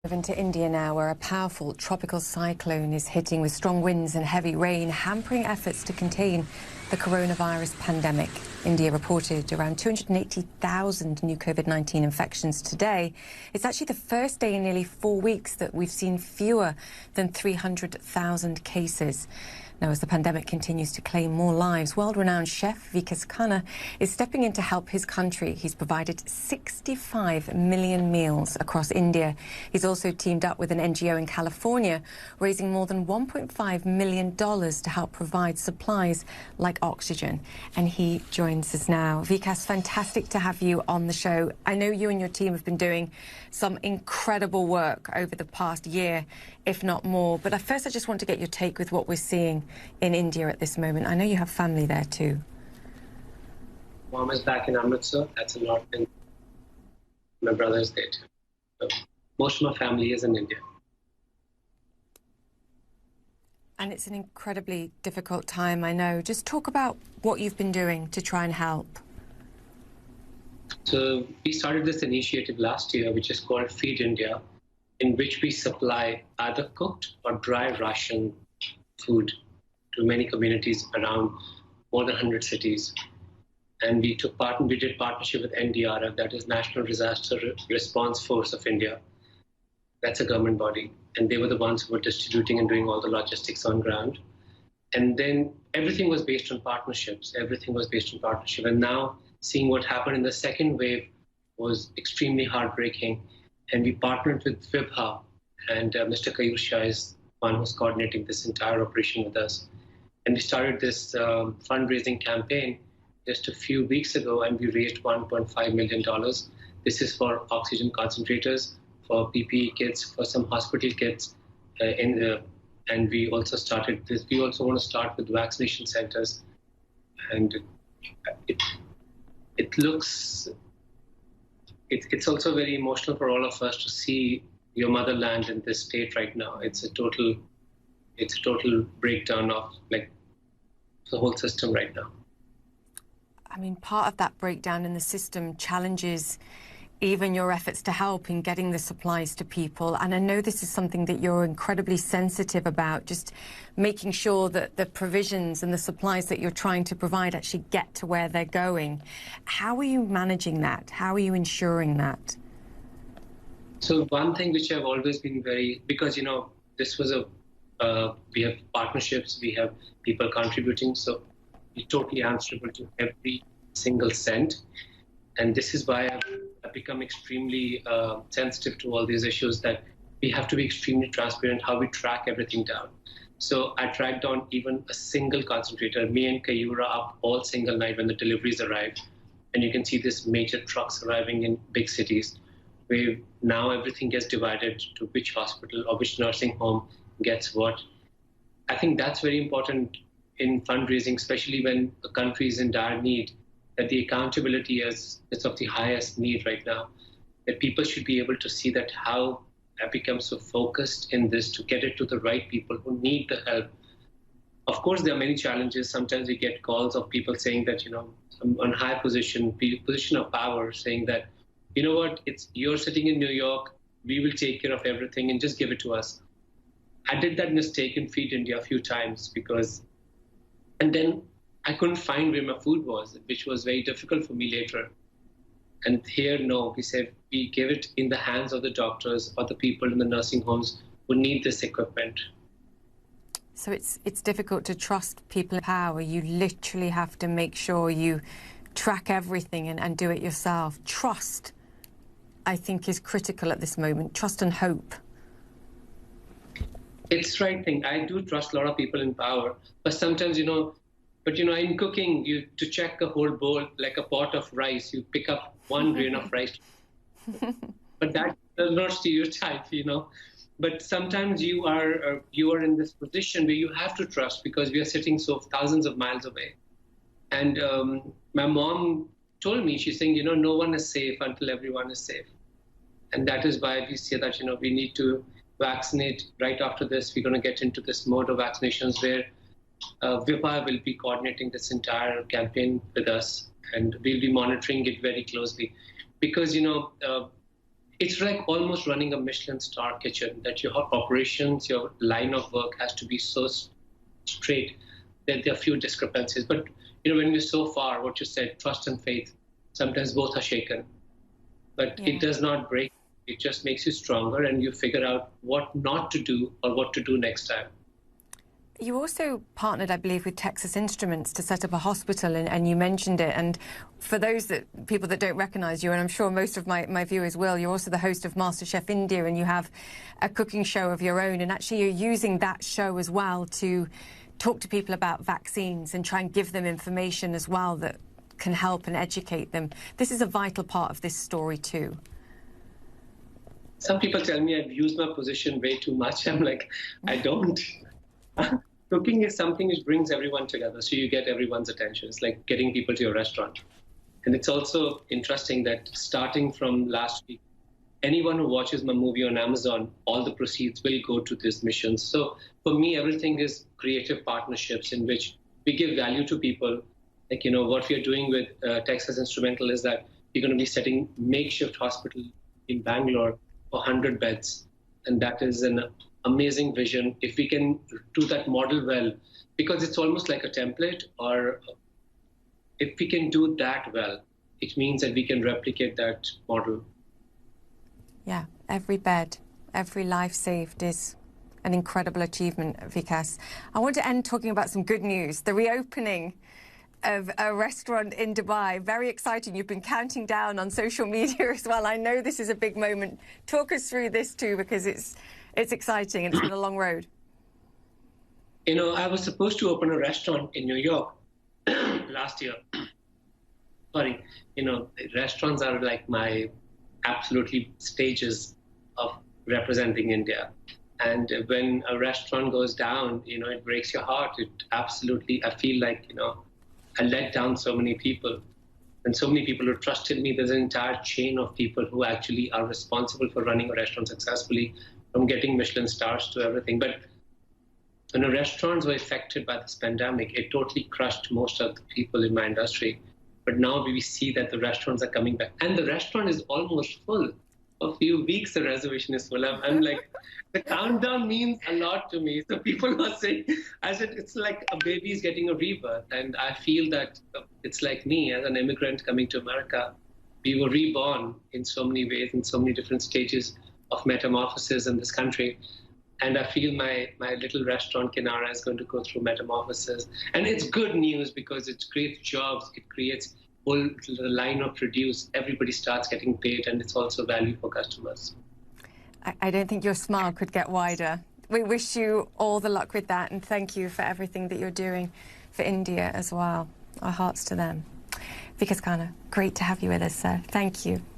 Moving to India now, where a powerful tropical cyclone is hitting with strong winds and heavy rain, hampering efforts to contain the coronavirus pandemic. India reported around 280,000 new COVID-19 infections today. It's actually the first day in nearly 4 weeks that we've seen fewer than 300,000 cases. Now, as the pandemic continues to claim more lives, world-renowned chef Vikas Khanna is stepping in to help his country. He's provided 65 million meals across India. He's also teamed up with an NGO in California, raising more than $1.5 million to help provide supplies like oxygen. And he joins us now. Vikas, fantastic to have you on the show. I know you and your team have been doing some incredible work over the past year, if not more. But first, I just want to get your take with what we're seeing in India at this moment. I know you have family there too. Mom is back in Amritsar, that's a lot, and my brother is there too. So most of my family is in India. And it's an incredibly difficult time, I know. Just talk about what you've been doing to try and help. So we started this initiative last year, which is called Feed India, in which we supply either cooked or dry ration food to many communities around more than 100 cities. And we did partnership with NDRF, that is National Disaster Response Force of India. That's a government body. And they were the ones who were distributing and doing all the logistics on ground. And then everything was based on partnerships. Everything was based on partnership. And now seeing what happened in the second wave was extremely heartbreaking. And we partnered with Vibha, and Mr. Kayur Shah is one who's coordinating this entire operation with us. And we started this fundraising campaign just a few weeks ago, and we raised $1.5 million. This is for oxygen concentrators, for PPE kits, for some hospital kits. And we also started this. We also want to start with vaccination centers. And it's also very emotional for all of us to see your motherland in this state right now. It's a total breakdown of like the whole system right now. I mean, part of that breakdown in the system challenges even your efforts to help in getting the supplies to people. And I know this is something that you're incredibly sensitive about, just making sure that the provisions and the supplies that you're trying to provide actually get to where they're going. How are you managing that? How are you ensuring that? So one thing which I've always been because, this was we have partnerships, we have people contributing, so we're totally answerable to every single cent. And this is why I've become extremely sensitive to all these issues, that we have to be extremely transparent how we track everything down. So I tracked down even a single concentrator. Me and Kayura up all single night when the deliveries arrived. And you can see this major trucks arriving in big cities, where now everything gets divided to which hospital or which nursing home gets what. I think that's very important in fundraising, especially when a country is in dire need, that the accountability is of the highest need right now, that people should be able to see that how I become so focused in this to get it to the right people who need the help. Of course, there are many challenges. Sometimes we get calls of people saying that, on high position of power, saying that, you know what, you're sitting in New York, we will take care of everything and just give it to us. I did that mistake in Feed India a few times and then I couldn't find where my food was, which was very difficult for me later. And here, no, we said we give it in the hands of the doctors or the people in the nursing homes who need this equipment. So it's difficult to trust people in power. You literally have to make sure you track everything and do it yourself. Trust, I think, is critical at this moment. Trust and hope. It's the right thing. I do trust a lot of people in power, but sometimes, in cooking, to check a whole bowl, like a pot of rice, you pick up one grain of rice. But that does not stereotype, But sometimes you are in this position where you have to trust, because we are sitting so thousands of miles away. And my mom told me, she's saying, no one is safe until everyone is safe. And that is why we say that, we need to vaccinate. Right after this, we're going to get into this mode of vaccinations where Vibha will be coordinating this entire campaign with us, and we'll be monitoring it very closely. Because, it's like almost running a Michelin star kitchen, that your operations, your line of work has to be so straight that there are few discrepancies. But when you're so far, what you said, trust and faith, sometimes both are shaken. But it does not break. It just makes you stronger, and you figure out what not to do or what to do next time. You also partnered, I believe, with Texas Instruments to set up a hospital, and you mentioned it. And for those people that don't recognise you, and I'm sure most of my viewers will, you're also the host of Masterchef India, and you have a cooking show of your own. And actually, you're using that show as well to talk to people about vaccines and try and give them information as well that can help and educate them. This is a vital part of this story too. Some people tell me I've used my position way too much. I'm like, I don't. Cooking is something which brings everyone together, so you get everyone's attention. It's like getting people to your restaurant. And it's also interesting that starting from last week, anyone who watches my movie on Amazon, all the proceeds will go to this mission. So for me, everything is creative partnerships in which we give value to people. Like, what we are doing with Texas Instrumental is that we're going to be setting makeshift hospital in Bangalore for 100 beds. And that is an amazing vision. If we can do that model well, because it's almost like a template, or if we can do that well, it means that we can replicate that model. Yeah, every bed, every life saved is an incredible achievement, Vikas. I want to end talking about some good news. The reopening of a restaurant in Dubai. Very exciting. You've been counting down on social media as well. I know this is a big moment. Talk us through this too, because it's exciting and it's been a long road. I was supposed to open a restaurant in New York last year. Sorry, restaurants are like my absolutely stages of representing India. And when a restaurant goes down, it breaks your heart. I feel like, I let down so many people. And so many people who trusted me. There's an entire chain of people who actually are responsible for running a restaurant successfully, from getting Michelin stars to everything. But when restaurants were affected by this pandemic, it totally crushed most of the people in my industry. But now we see that the restaurants are coming back. And the restaurant is almost full. A few weeks, the reservation is full. I'm like, the countdown means a lot to me. So people are saying, I said, it's like a baby's getting a rebirth. And I feel that it's like me as an immigrant coming to America. We were reborn in so many ways, in so many different stages of metamorphosis in this country. And I feel my little restaurant, Kinara, is going to go through metamorphosis. And it's good news because it creates jobs, it creates whole line of produce. Everybody starts getting paid, and it's also value for customers. I don't think your smile could get wider. We wish you all the luck with that, and thank you for everything that you're doing for India as well. Our hearts to them. Vikas Khanna, great to have you with us, sir. Thank you.